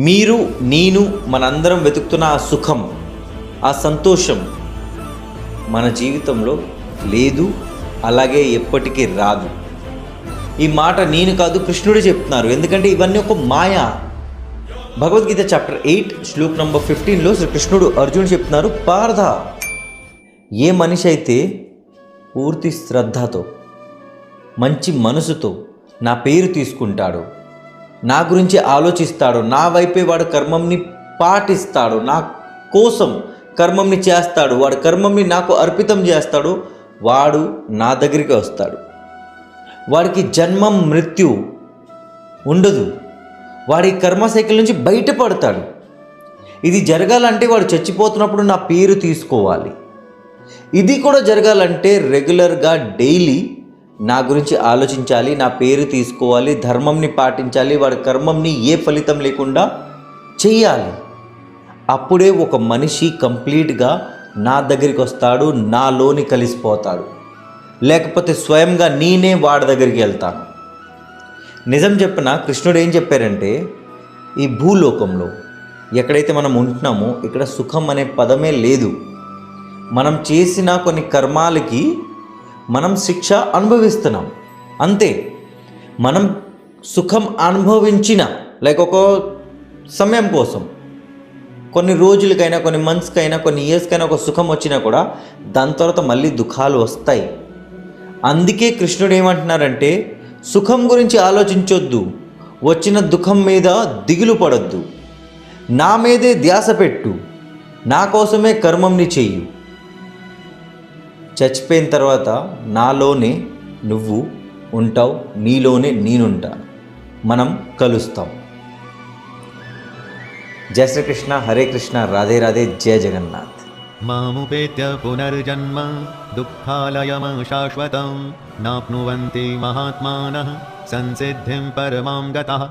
మీరు నేను మనందరం వెతుకుతున్న ఆ సుఖం, ఆ సంతోషం మన జీవితంలో లేదు, అలాగే ఎప్పటికీ రాదు. ఈ మాట నేను కాదు, కృష్ణుడే చెప్తున్నారు. ఎందుకంటే ఇవన్నీ ఒక మాయ. భగవద్గీత చాప్టర్ 8 శ్లోక్ నంబర్ 15లో శ్రీకృష్ణుడు అర్జునుడు చెప్తున్నారు, పార్థ, ఏ మనిషి అయితే పూర్తి శ్రద్ధతో మంచి మనసుతో నా పేరు తీసుకుంటాడు, నా గురించి ఆలోచిస్తాడు, నా వైపే వాడు కర్మంని పాటిస్తాడు, నా కోసం కర్మంని చేస్తాడు, వాడు కర్మంని నాకు అర్పితం చేస్తాడు, వాడు నా దగ్గరికి వస్తాడు. వాడికి జన్మం మృత్యు ఉండదు. వాడి కర్మశైకిల్ నుంచి బయటపడతాడు. ఇది జరగాలంటే వాడు చచ్చిపోతున్నప్పుడు నా పేరు తీసుకోవాలి. ఇది కూడా జరగాలంటే రెగ్యులర్గా డైలీ నా గురించి ఆలోచించాలి, నా పేరు తీసుకోవాలి, ధర్మంని పాటించాలి, వాడి కర్మంని ఏ ఫలితం లేకుండా చెయ్యాలి. అప్పుడే ఒక మనిషి కంప్లీట్గా నా దగ్గరికి వస్తాడు, నాలోని కలిసిపోతాడు. లేకపోతే స్వయంగా నేనే వాడి దగ్గరికి వెళ్తాను. నిజం చెప్పిన కృష్ణుడు ఏం చెప్పారంటే, ఈ భూలోకంలో ఎక్కడైతే మనం ఉంటున్నామో ఇక్కడ సుఖం అనే పదమే లేదు. మనం చేసిన కొన్ని కర్మాలకి మనం శిక్ష అనుభవిస్తున్నాం అంతే. మనం సుఖం అనుభవించిన ఒక సమయం కోసం, కొన్ని రోజులకైనా, కొన్ని మంత్స్కైనా, కొన్ని ఇయర్స్కైనా ఒక సుఖం వచ్చినా కూడా దాని తర్వాత మళ్ళీ దుఃఖాలు వస్తాయి. అందుకే కృష్ణుడు ఏమంటున్నారంటే, సుఖం గురించి ఆలోచించొద్దు, వచ్చిన దుఃఖం మీద దిగులు పడొద్దు, నా మీదే ధ్యాస పెట్టు, నా కోసమే కర్మంని చెయ్యు. చచ్చిపోయిన తర్వాత నాలోనే నువ్వు ఉంటావు, నీలోనే నేనుంటాను, మనం కలుస్తాం. జయ శ్రీకృష్ణ, హరే కృష్ణ, రాధే రాధే, జయ జగన్నాథ్. మాముపేత్య పునర్జన్మ దుఃఖాలయం శాశ్వతం నాప్నువంతి మహాత్మానః సంసిద్ధిం పరమాం గతః.